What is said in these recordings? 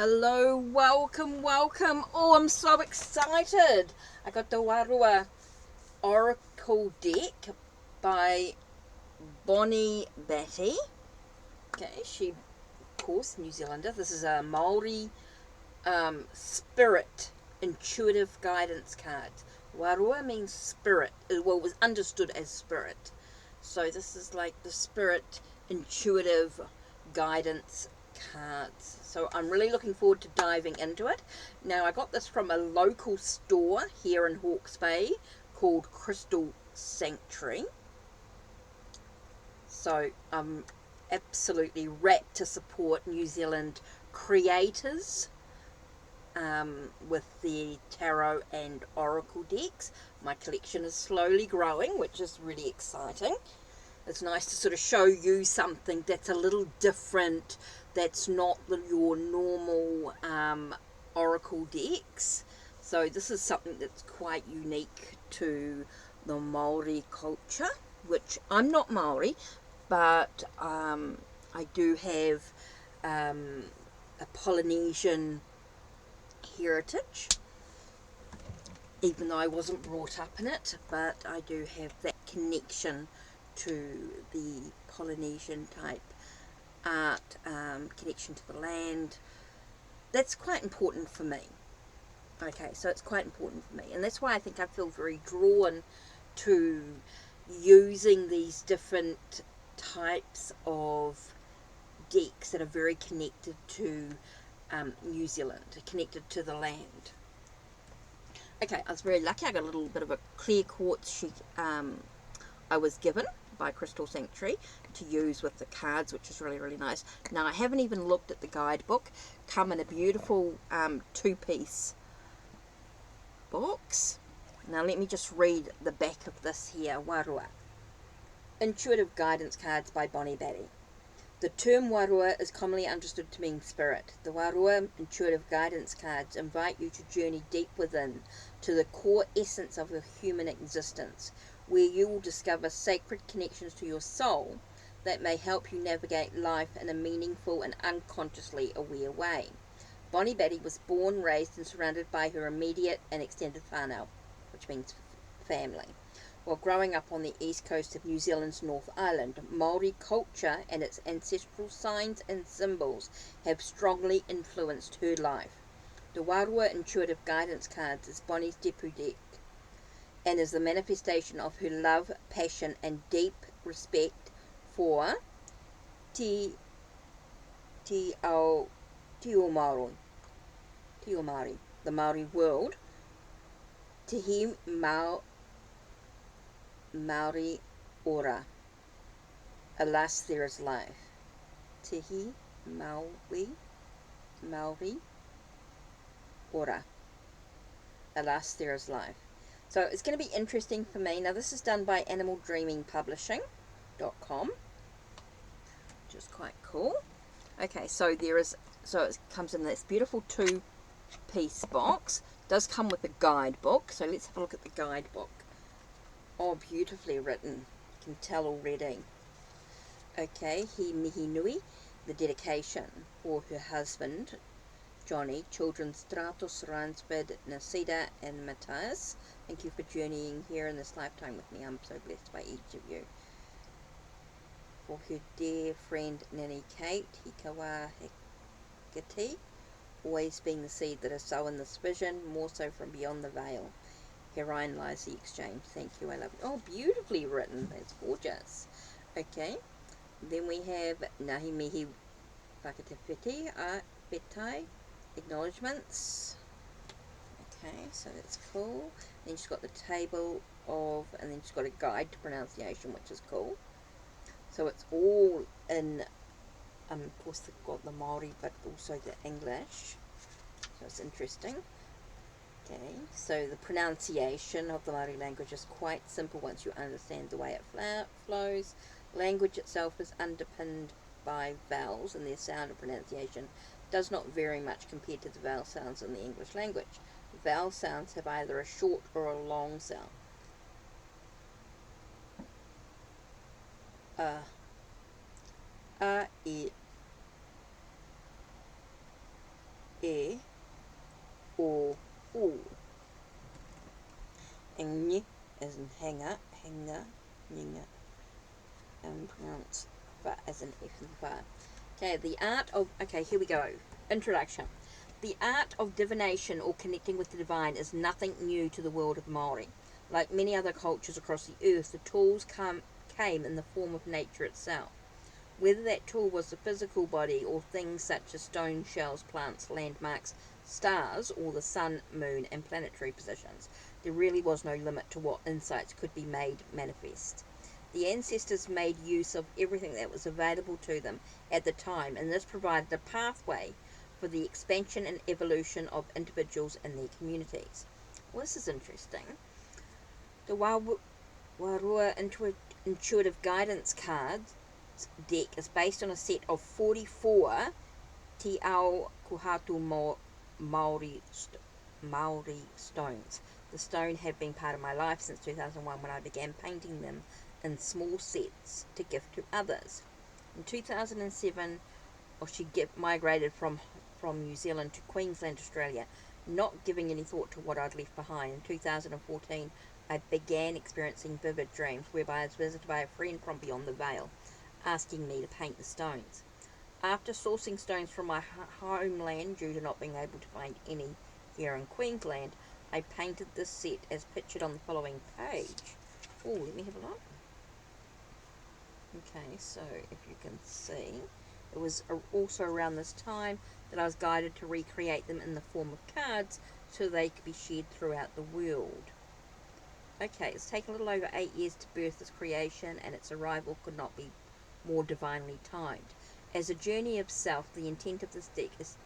Hello, welcome. Oh, I'm so excited. I got the Wairua Oracle deck by Bonnie Batty. Okay, she, of course, New Zealander. This is a Maori spirit intuitive guidance card. Wairua means spirit. Well, it was understood as spirit. So this is like the spirit intuitive guidance cards. So I'm really looking forward to diving into it. Now, I got this from a local store here in Hawke's Bay called Crystal Sanctuary. So I'm absolutely rapt to support New Zealand creators with the tarot and oracle decks. My collection is slowly growing, which is really exciting. It's nice to sort of show you something that's a little different, that's not your normal oracle decks. So this is something that's quite unique to the Maori culture, which I'm not Maori, but I do have a Polynesian heritage, even though I wasn't brought up in it, but I do have that connection to the Polynesian type art, connection to the land. That's quite important for me. Okay, so it's quite important for me, and that's why I think I feel very drawn to using these different types of decks that are very connected to New Zealand, connected to the land. Okay, I was very lucky. I got a little bit of a clear quartz sheet I was given by Crystal Sanctuary to use with the cards, which is really, really nice. Now, I haven't even looked at the guidebook. Come in a beautiful two-piece box. Now, let me just read the back of this here. Wairua. Intuitive Guidance Cards by Bonnie Batty. The term Wairua is commonly understood to mean spirit. The Wairua intuitive guidance cards invite you to journey deep within to the core essence of your human existence, where you will discover sacred connections to your soul that may help you navigate life in a meaningful and unconsciously aware way. Bonnie Batty was born, raised and surrounded by her immediate and extended whānau, which means family. While growing up on the east coast of New Zealand's North Island, Māori culture and its ancestral signs and symbols have strongly influenced her life. The Wairua Intuitive Guidance Cards is Bonnie's debut deck and is the manifestation of her love, passion and deep respect for Te Māori, the Māori world, Te Maori ora. Alas, there is life. Tihi Maori ora. Alas, there is life. So it's going to be interesting for me. Now, this is done by animaldreamingpublishing.com, which is quite cool. Okay, so it comes in this beautiful two-piece box. It does come with a guidebook. So let's have a look at the guidebook. Oh, beautifully written. You can tell already. Okay, he mihi nui, the dedication for her husband, Johnny, children Stratos, Ransford, Nasida and Matthias. Thank you for journeying here in this lifetime with me. I'm so blessed by each of you. For her dear friend Nanny Kate, Hikawa Hekati, always being the seed that is sown in this vision, more so from beyond the veil. Herein lies the exchange. Thank you, I love you. Oh, beautifully written. That's gorgeous. Okay. Then we have Nahi Mihi Whakatewhiti Whetai Acknowledgements. Okay, so that's cool. Then she's got the table of, and then she's got a guide to pronunciation, which is cool. So it's all in, of course they've got the Māori, but also the English. So it's interesting. Okay, so the pronunciation of the Māori language is quite simple once you understand the way it flows. Language itself is underpinned by vowels, and their sound and pronunciation does not vary much compared to the vowel sounds in the English language. Vowel sounds have either a short or a long sound. I, e, or, o. And ny as in hanger, nyinga, and pronounce va as in F and va. Okay, the art of, okay, here we go. Introduction. The art of divination or connecting with the divine is nothing new to the world of Māori. Like many other cultures across the earth, the tools came in the form of nature itself. Whether that tool was the physical body or things such as stone, shells, plants, landmarks, stars, or the sun, moon, and planetary positions, there really was no limit to what insights could be made manifest. The ancestors made use of everything that was available to them at the time, and this provided a pathway for the expansion and evolution of individuals and their communities. Well, this is interesting. The Wairua Intuitive Guidance Cards deck is based on a set of 44 Te Ao Kohatu Maori stones. The stone have been part of my life since 2001 when I began painting them in small sets to gift to others. In 2007, she migrated from New Zealand to Queensland, Australia, not giving any thought to what I'd left behind. In 2014, I began experiencing vivid dreams whereby I was visited by a friend from beyond the veil, asking me to paint the stones. After sourcing stones from my homeland due to not being able to find any here in Queensland, I painted this set as pictured on the following page. Oh, let me have a look. Okay, so if you can see, it was also around this time that I was guided to recreate them in the form of cards so they could be shared throughout the world. Okay, it's taken a little over 8 years to birth this creation, and its arrival could not be more divinely timed. As a journey of self, the intent of this deck is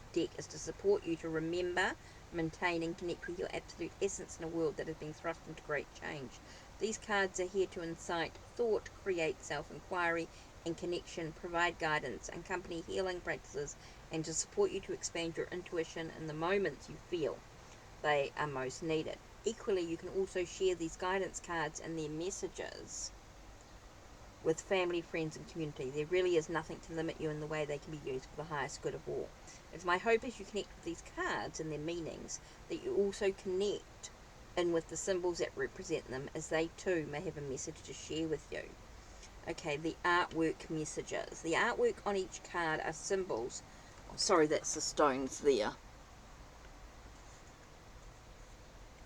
to support you to remember, maintain, and connect with your absolute essence in a world that has been thrust into great change. These cards are here to incite thought, create self-inquiry and connection, provide guidance, accompany healing practices, and to support you to expand your intuition in the moments you feel they are most needed. Equally, you can also share these guidance cards and their messages with family, friends, and community. There really is nothing to limit you in the way they can be used for the highest good of all. It's my hope as you connect with these cards and their meanings that you also connect in with the symbols that represent them, as they too may have a message to share with you. Okay, the artwork messages. The artwork on each card are symbols. Oh, sorry, that's the stones there.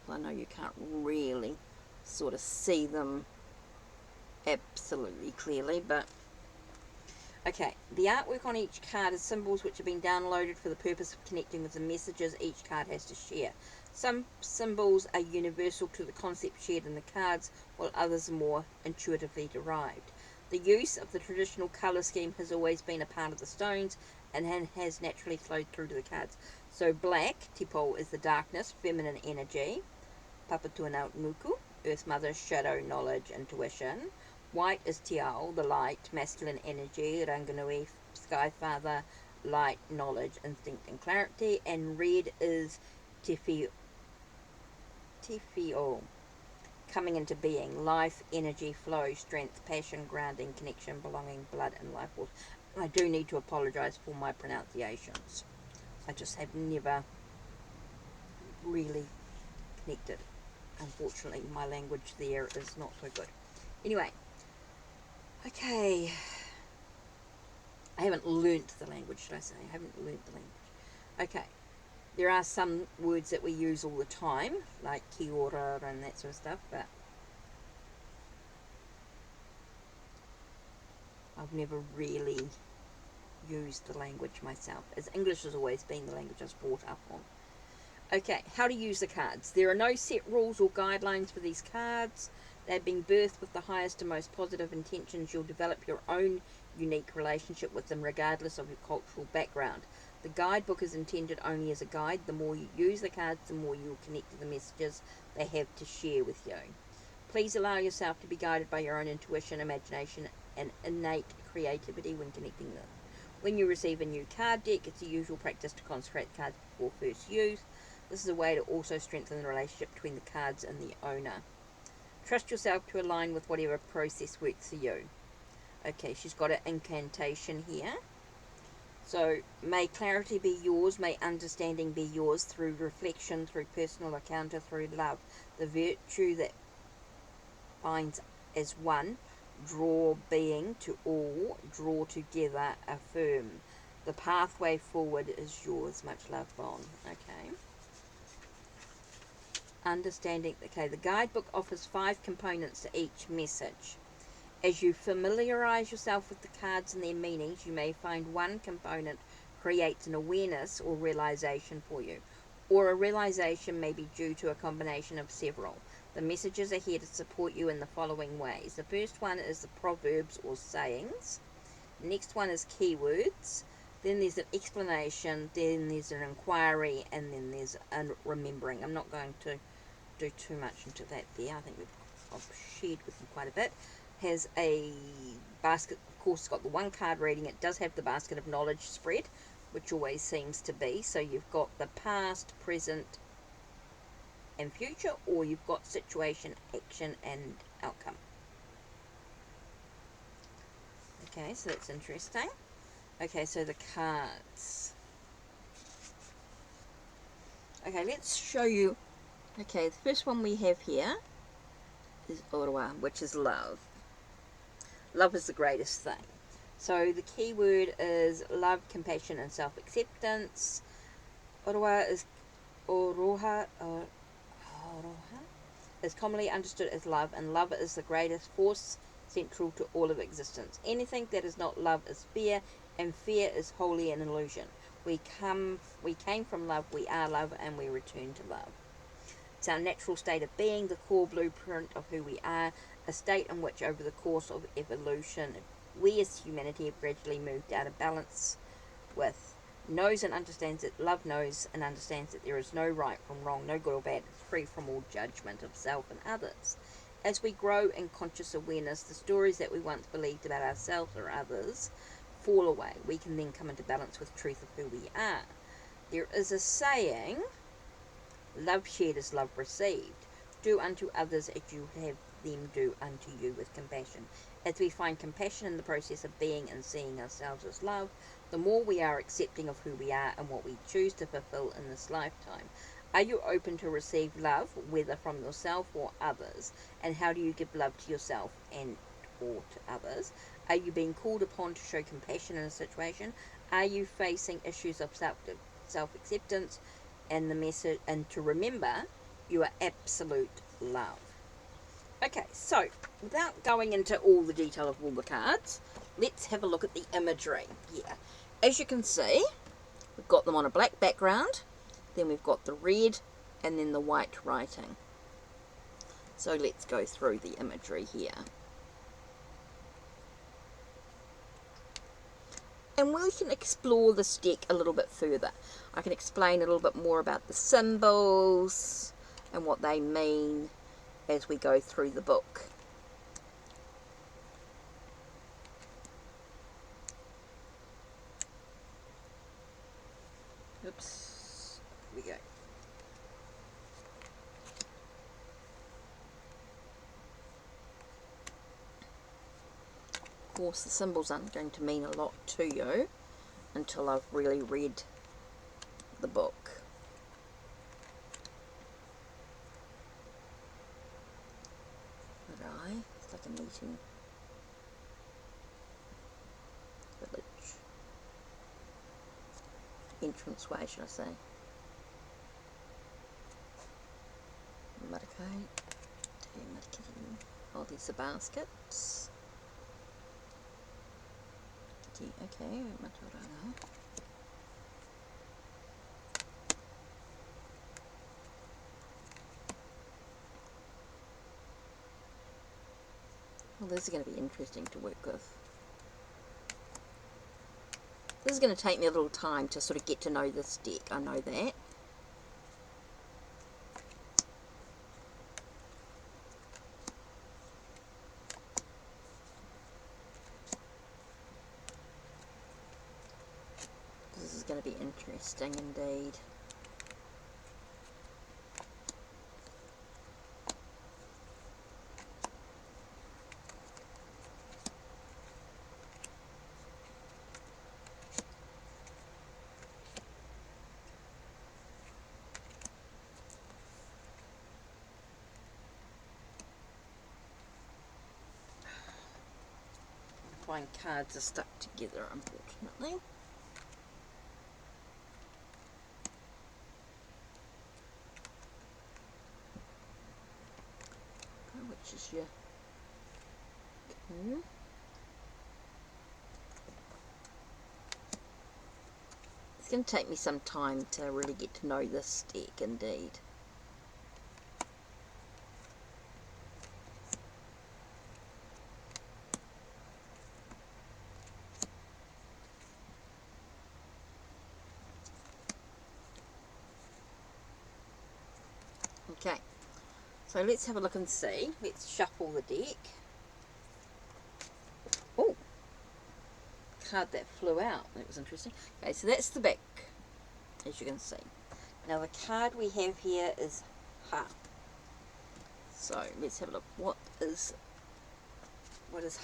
I know you can't really sort of see them absolutely clearly, but okay, the artwork on each card is symbols which have been downloaded for the purpose of connecting with the messages each card has to share. Some symbols are universal to the concept shared in the cards, while others are more intuitively derived. The use of the traditional colour scheme has always been a part of the stones and has naturally flowed through to the cards. So black, Tipo, is the darkness, feminine energy. Papatuanaunuku, Earth Mother, shadow, knowledge, intuition. White is Te Ao, the light, masculine energy. Ranganui, Sky Father, light, knowledge, instinct, and clarity. And red is Te Whio, coming into being, life, energy, flow, strength, passion, grounding, connection, belonging, blood, and life force. I do need to apologise for my pronunciations. I just have never really connected. Unfortunately, my language there is not so good. Anyway, okay. I haven't learnt the language, should I say. I haven't learnt the language. Okay. There are some words that we use all the time, like kia ora and that sort of stuff, but I've never really used the language myself, as English has always been the language I was brought up on. Okay, how to use the cards. There are no set rules or guidelines for these cards. They've been birthed with the highest and most positive intentions. You'll develop your own unique relationship with them regardless of your cultural background. The guidebook is intended only as a guide. The more you use the cards, the more you will connect to the messages they have to share with you. Please allow yourself to be guided by your own intuition, imagination, and innate creativity when connecting them. When you receive a new card deck, it's the usual practice to consecrate the cards before first use. This is a way to also strengthen the relationship between the cards and the owner. Trust yourself to align with whatever process works for you. Okay, she's got an incantation here. So, may clarity be yours, may understanding be yours through reflection, through personal encounter, through love. The virtue that binds as one, draw being to all, draw together, affirm. The pathway forward is yours. Much love, Bon. Okay. Understanding. Okay, the guidebook offers 5 components to each message. As you familiarize yourself with the cards and their meanings, you may find one component creates an awareness or realization for you, or a realization may be due to a combination of several. The messages are here to support you in the following ways. The first one is the proverbs or sayings. The next one is keywords. Then there's an explanation. Then there's an inquiry, and then there's a remembering. I'm not going to do too much into that there. I think I've shared with them quite a bit. Has a basket, of course, it's got the one card reading. It does have the basket of knowledge spread, which always seems to be. So you've got the past, present, and future, or you've got situation, action, and outcome. Okay, so that's interesting. Okay, so the cards. Okay, let's show you. Okay, the first one we have here is Wairua, which is love. Love is the greatest thing. So the key word is love, compassion, and self-acceptance. Wairua is Oroha is commonly understood as love, and love is the greatest force central to all of existence. Anything that is not love is fear, and fear is wholly an illusion. We came from love, we are love, and we return to love. It's our natural state of being, the core blueprint of who we are, a state in which over the course of evolution, we as humanity have gradually moved out of balance with. Knows and understands that love knows and understands that there is no right from wrong, no good or bad. It's free from all judgment of self and others. As we grow in conscious awareness, the stories that we once believed about ourselves or others fall away. We can then come into balance with truth of who we are. There is a saying, love shared is love received. Do unto others as you have them do unto you with compassion. As we find compassion in the process of being and seeing ourselves as love, the more we are accepting of who we are and what we choose to fulfill in this lifetime. Are you open to receive love, whether from yourself or others? And how do you give love to yourself and or to others? Are you being called upon to show compassion in a situation? Are you facing issues of self-acceptance? And the message, and to remember, you are absolute love. Okay, so without going into all the detail of all the cards, let's have a look at the imagery here. As you can see, we've got them on a black background, then we've got the red, and then the white writing. So let's go through the imagery here. And we can explore this deck a little bit further. I can explain a little bit more about the symbols and what they mean as we go through the book. Oops, here we go. Of course, the symbols aren't going to mean a lot to you until I've really read the book. Right, it's like a meeting village. Entranceway, should I say. Marakai. Oh, these are baskets. Okay, Maturanga. Well, this is going to be interesting to work with. This is going to take me a little time to sort of get to know this deck, I know that. This is going to be interesting indeed. find cards are stuck together, unfortunately. Which is your cue. It's going to take me some time to really get to know this deck, indeed. Okay, so let's have a look and see. Let's shuffle the deck. Oh, card that flew out. That was interesting. Okay, so that's the back, as you can see. Now the card we have here is Ha. So let's have a look. What is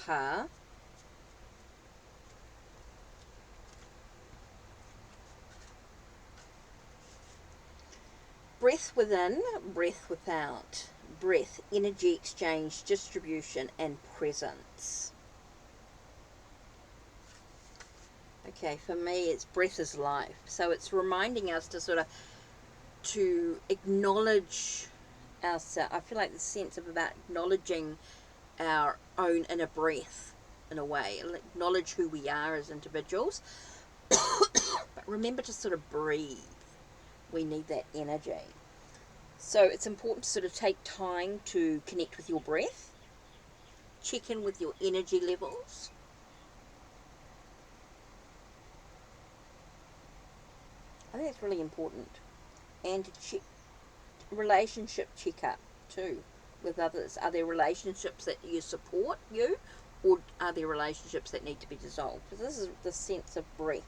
Ha? Breath within, breath without. Breath, energy exchange, distribution, and presence. Okay, for me, it's breath is life. So it's reminding us to sort of, to acknowledge ourselves. I feel like the sense of about acknowledging our own inner breath, in a way. Acknowledge who we are as individuals. But remember to sort of breathe. We need that energy. So it's important to sort of take time to connect with your breath. Check in with your energy levels. I think it's really important. And to check, relationship check-up too with others. Are there relationships that you support you, or are there relationships that need to be dissolved? Because this is the sense of breath.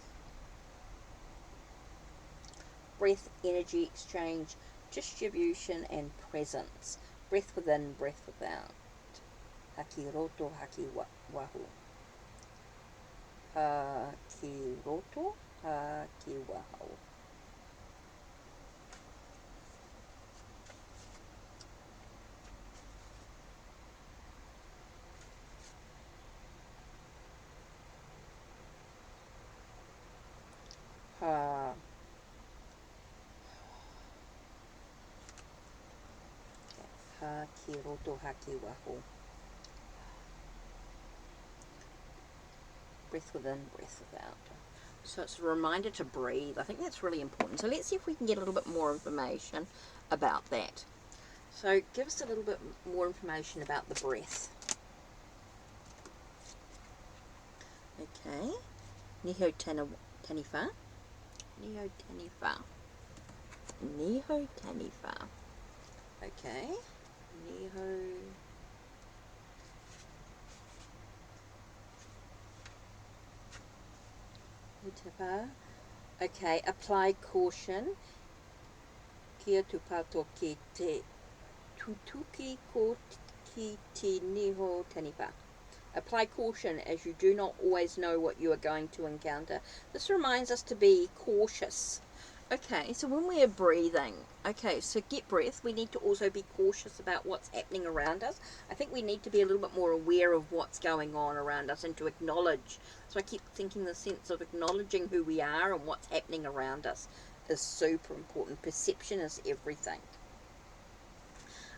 Breath, energy exchange, distribution, and presence. Breath within, breath without. Haki roto, haki wahu. Haki roto, haki wahu. Haki roto, haki wahu. Breath within, breath without. So it's a reminder to breathe. I think that's really important. So let's see if we can get a little bit more information about that. So give us a little bit more information about the breath. Okay. Niho taniwha. Niho taniwha. Niho taniwha. Okay. Niho. Okay, apply caution. Kia tupato ki te tutuki ko ki te niho taniwha. Apply caution as you do not always know what you are going to encounter. This reminds us to be cautious. Okay, so when we are breathing, okay, so get breath, we need to also be cautious about what's happening around us. I think we need to be a little bit more aware of what's going on around us and to acknowledge. So I keep thinking the sense of acknowledging who we are and what's happening around us is super important. Perception is everything.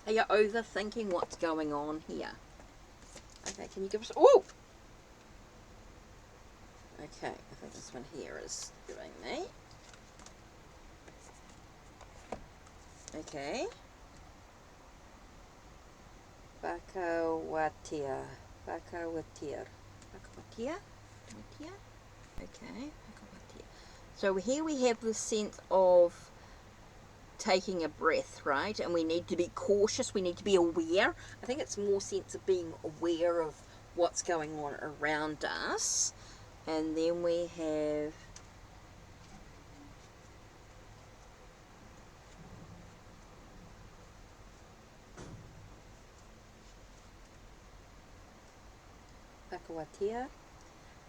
Are you overthinking what's going on here? Okay, can you give us... Oh! Okay, I think this one here is giving me... Okay. Bakawatia. Bakawatir. Bakawatia? Okay. Bakawatia. So here we have the sense of taking a breath, right? And we need to be cautious. We need to be aware. I think it's more sense of being aware of what's going on around us. And then we have... Bakawatia.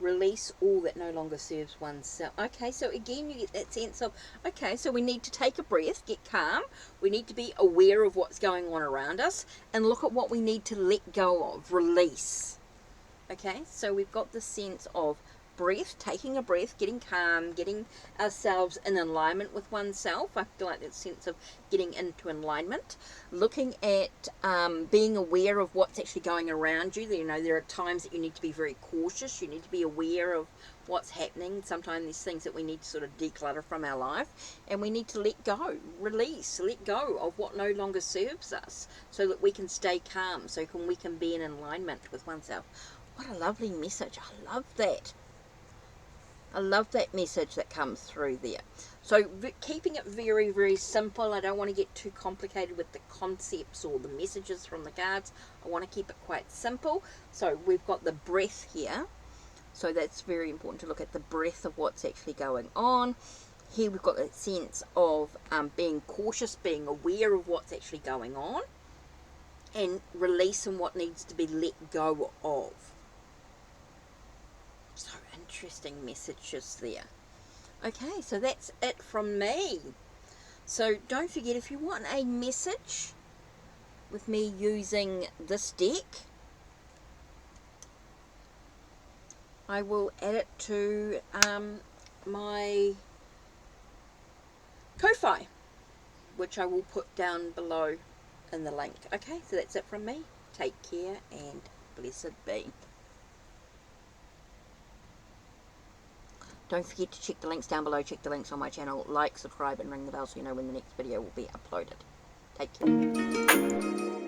Release all that no longer serves oneself. Okay, so again you get that sense of, okay, so we need to take a breath, get calm. We need to be aware of what's going on around us and look at what we need to let go of, release. Okay, so we've got the sense of breath, taking a breath, getting calm, getting ourselves in alignment with oneself. I feel like that sense of getting into alignment. Looking at being aware of what's actually going around you. You know, there are times that you need to be very cautious. You need to be aware of what's happening. Sometimes there's things that we need to sort of declutter from our life, and we need to let go, release, let go of what no longer serves us, so that we can stay calm, so we can be in alignment with oneself. What a lovely message. I love that. I love that message that comes through there. So keeping it very, very simple. I don't want to get too complicated with the concepts or the messages from the cards. I want to keep it quite simple. So we've got the breath here. So that's very important to look at the breath of what's actually going on. Here we've got that sense of being cautious, being aware of what's actually going on, and releasing what needs to be let go of. So interesting messages there. Okay, so that's it from me. So don't forget, if you want a message with me using this deck, I will add it to my Ko-Fi, which I will put down below in the link. Okay, so that's it from me. Take care and blessed be. Don't forget to check the links down below, check the links on my channel, like, subscribe and ring the bell so you know when the next video will be uploaded. Take care.